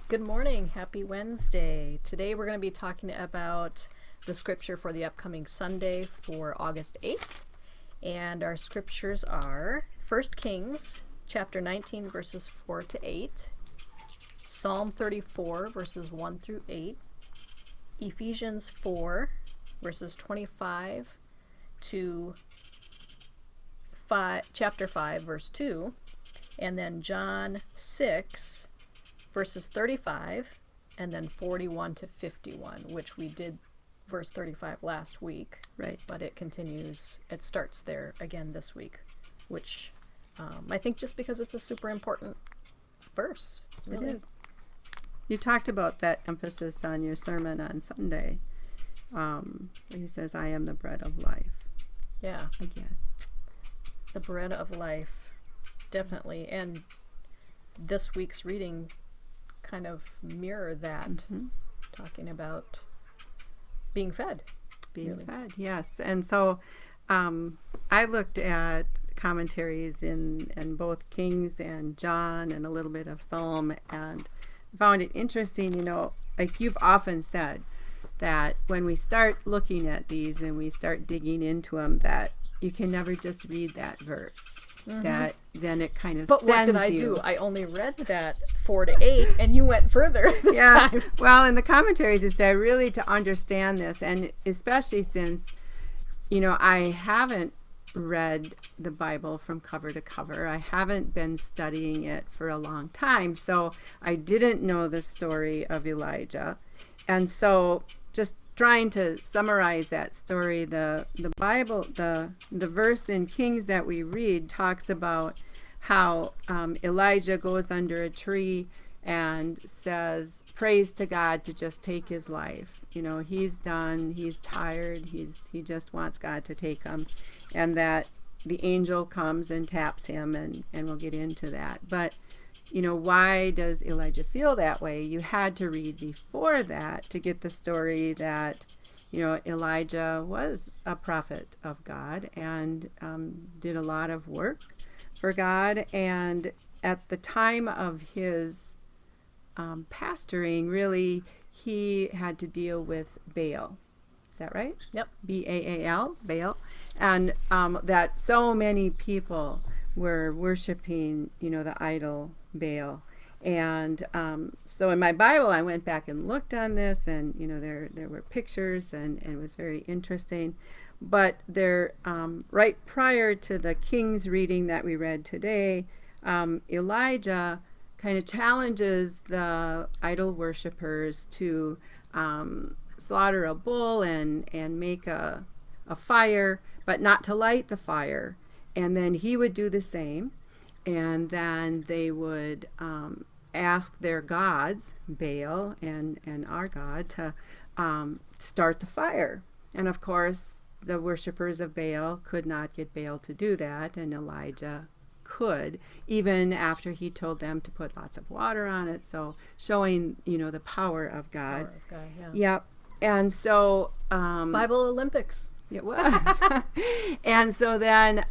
Good morning. Happy Wednesday. Today we're going to be talking about the scripture for the upcoming Sunday for August 8th. And our scriptures are 1 Kings chapter 19 verses 4 to 8, Psalm 34 verses 1 through 8, Ephesians 4 verses 25 to chapter 5 verse 2, and then John 6 verses 35 and then 41 to 51, which we did verse 35 last week. Right. But it continues, it starts there again this week, which I think just because it's a super important verse. Really. It is. You talked about that emphasis on your sermon on Sunday. He says, I am the bread of life. Yeah. Again. The bread of life. Definitely. And this week's reading kind of mirror that, talking about being fed. Being really. fed, yes. And so I looked at commentaries in both Kings and John and a little bit of Psalm and found it interesting, like you've often said, that when we start looking at these and we start digging into them, that you can never just read that verse. That then it kind of But what did sends I you. do? I only read that 4 to 8, and you went further this time. Well, in the commentaries it said really to understand this, and especially since, I haven't read the Bible from cover to cover. I haven't been studying it for a long time, so I didn't know the story of Elijah. And so just trying to summarize that story, the Bible, the verse in Kings that we read talks about how Elijah goes under a tree and prays to God to just take his life. He's done, he's tired, he just wants God to take him, and that the angel comes and taps him, and we'll get into that. But why does Elijah feel that way? You had to read before that to get the story that, Elijah was a prophet of God and did a lot of work for God. And at the time of his pastoring, really, he had to deal with Baal. Is that right? Yep. Baal, Baal. And that so many people were worshiping, the idol Baal. And so in my Bible, I went back and looked on this, and there were pictures, and it was very interesting. But there, right prior to the King's reading that we read today, Elijah kind of challenges the idol worshipers to slaughter a bull and make a fire, but not to light the fire. And then he would do the same. And then they would ask their gods, Baal and our God, to start the fire. And of course, the worshipers of Baal could not get Baal to do that, and Elijah could, even after he told them to put lots of water on it. So showing, the power of God. Power of God, yeah. Yep. And so Bible Olympics. It was. And so then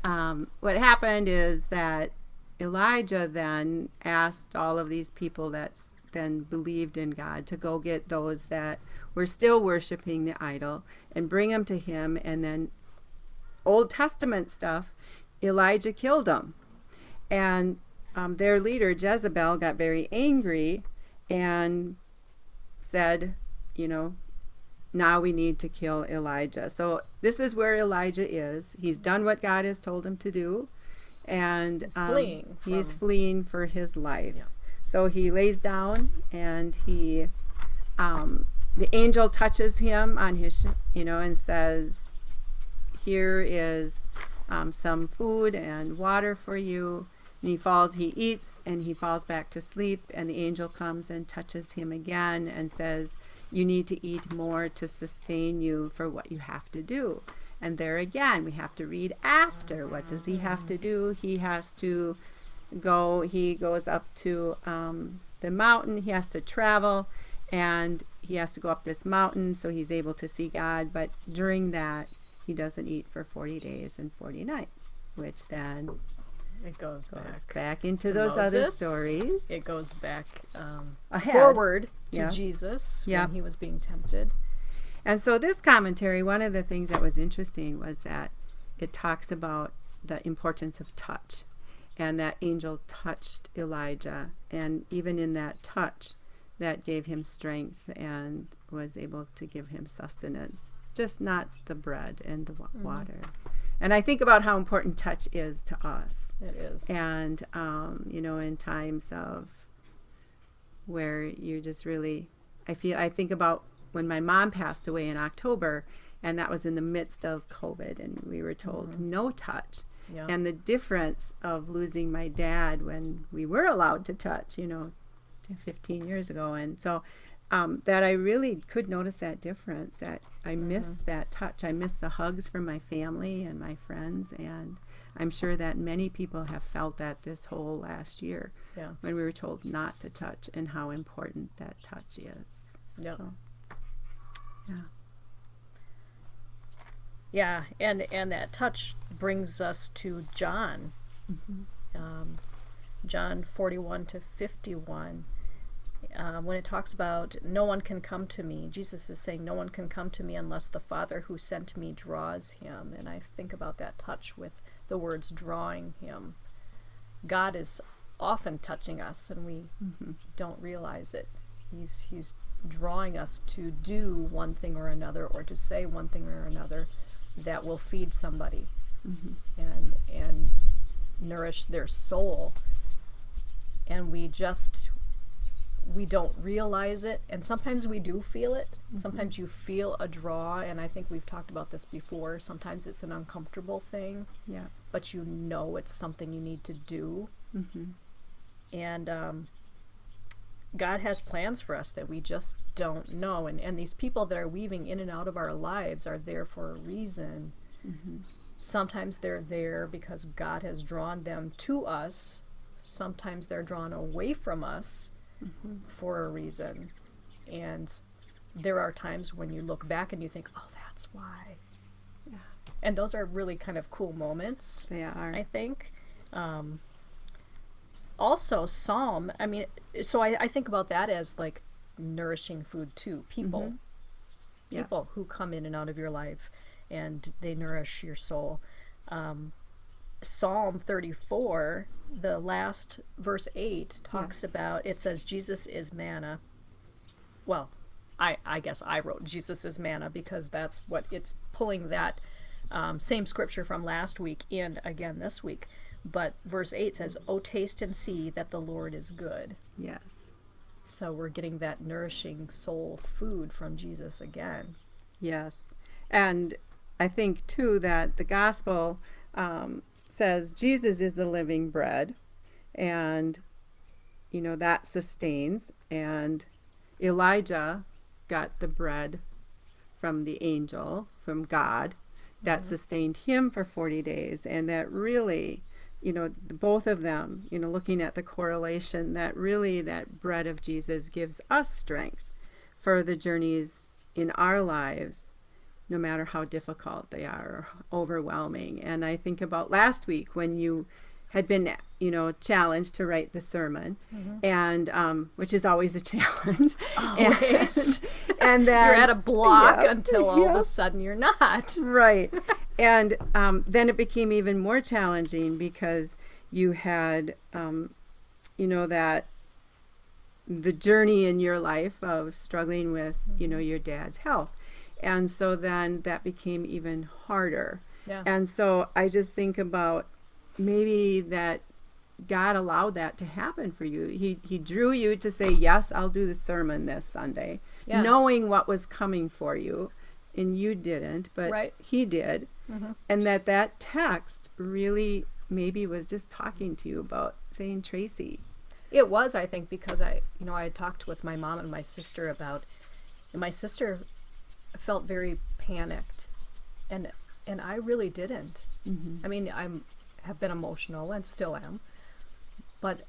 what happened is that Elijah then asked all of these people that then believed in God to go get those that were still worshiping the idol and bring them to him. And then Old Testament stuff, Elijah killed them. And their leader, Jezebel, got very angry and said, now we need to kill Elijah. So this is where Elijah is. He's done what God has told him to do. And he's fleeing for his life. Yeah. So he lays down, and the angel touches him on his, and says, here is some food and water for you. And he eats, and he falls back to sleep. And the angel comes and touches him again and says, you need to eat more to sustain you for what you have to do. And there again, we have to read after. What does he have to do? He has to he goes up to the mountain. He has to travel, and he has to go up this mountain so he's able to see God. But during that, he doesn't eat for 40 days and 40 nights, which then It goes Goes back back into to those other Moses. stories. It goes back Ahead. forward to Yeah. Jesus Yeah. when he was being tempted. And so this commentary, one of the things that was interesting was that it talks about the importance of touch, and that angel touched Elijah, and even in that touch, that gave him strength and was able to give him sustenance, just not the bread and the water. And I think about how important touch is to us. It is. And, in times of where you just really, I think about when my mom passed away in October, and that was in the midst of COVID, and we were told no touch. Yeah. And the difference of losing my dad when we were allowed to touch, 15 years ago. And so that I really could notice that difference, that I missed that touch. I missed the hugs from my family and my friends. And I'm sure that many people have felt that this whole last year Yeah. when we were told not to touch, and how important that touch is. Yeah. So, yeah. Yeah, and that touch brings us to John. John 41 to 51. When it talks about no one can come to me, Jesus is saying no one can come to me unless the Father who sent me draws him. And I think about that touch with the words drawing him. God is often touching us, and we don't realize it. He's drawing us to do one thing or another, or to say one thing or another that will feed somebody and nourish their soul. And we don't realize it, and sometimes we do feel it. Sometimes you feel a draw, and I think we've talked about this before. Sometimes it's an uncomfortable thing, Yeah. but you know it's something you need to do. And God has plans for us that we just don't know, and these people that are weaving in and out of our lives are there for a reason. Sometimes they're there because God has drawn them to us. Sometimes they're drawn away from us for a reason. And there are times when you look back and you think, oh, that's why. Yeah. And those are really kind of cool moments, They are. I think. Also, Psalm, so I think about that as like nourishing food too. People Yes. who come in and out of your life, and they nourish your soul. Psalm 34, the last verse 8 talks Yes. about, it says Jesus is manna. Well, I guess I wrote Jesus is manna because that's what it's pulling that same scripture from last week in again this week. But verse 8 says, "Oh, taste and see that the Lord is good." Yes. So we're getting that nourishing soul food from Jesus again. Yes. And I think, too, that the gospel says Jesus is the living bread, and, that sustains. And Elijah got the bread from the angel, from God, that sustained him for 40 days. And that really, both of them, looking at the correlation, that really that bread of Jesus gives us strength for the journeys in our lives, no matter how difficult they are or overwhelming. And I think about last week when you had been, challenged to write the sermon, and which is always a challenge. Always. And then You're at a block Yep, until all of yep. a sudden you're not. Right. And then it became even more challenging because you had, that the journey in your life of struggling with, your dad's health. And so then that became even harder. Yeah. And so I just think about maybe that God allowed that to happen for you. He drew you to say, yes, I'll do the sermon this Sunday, Yeah. knowing what was coming for you. And you didn't, but Right. he did. And that text really maybe was just talking to you about saying, Tracy. It was, I think, because I had talked with my mom and my sister about, and my sister felt very panicked, and I really didn't. I mean, have been emotional and still am, but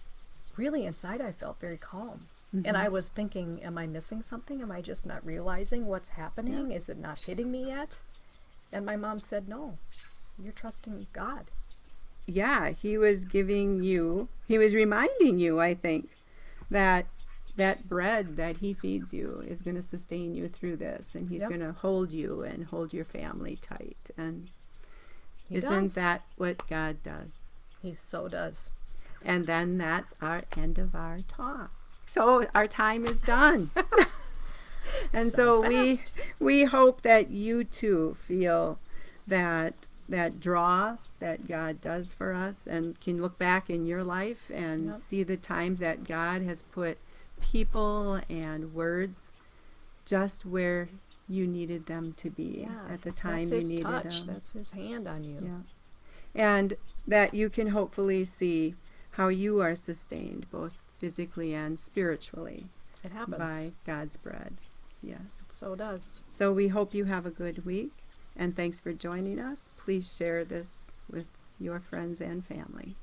really inside I felt very calm. And I was thinking, am I missing something? Am I just not realizing what's happening? Is it not hitting me yet? And my mom said, no, you're trusting God. he was reminding you, I think, that that bread that he feeds you is going to sustain you through this, and he's Yep. going to hold you and hold your family tight. And He isn't does. that what God does? He so does. And then that's our end of our talk. So our time is done. And so fast. we hope that you too feel that draw that God does for us, and can look back in your life and Yep. see the times that God has put people and words just where you needed them to be Yeah. at the time That's you his needed touch. them. That's his hand on you. Yeah. And that you can hopefully see how you are sustained both physically and spiritually It happens. by God's bread. Yes. So does. So we hope you have a good week, and thanks for joining us. Please share this with your friends and family.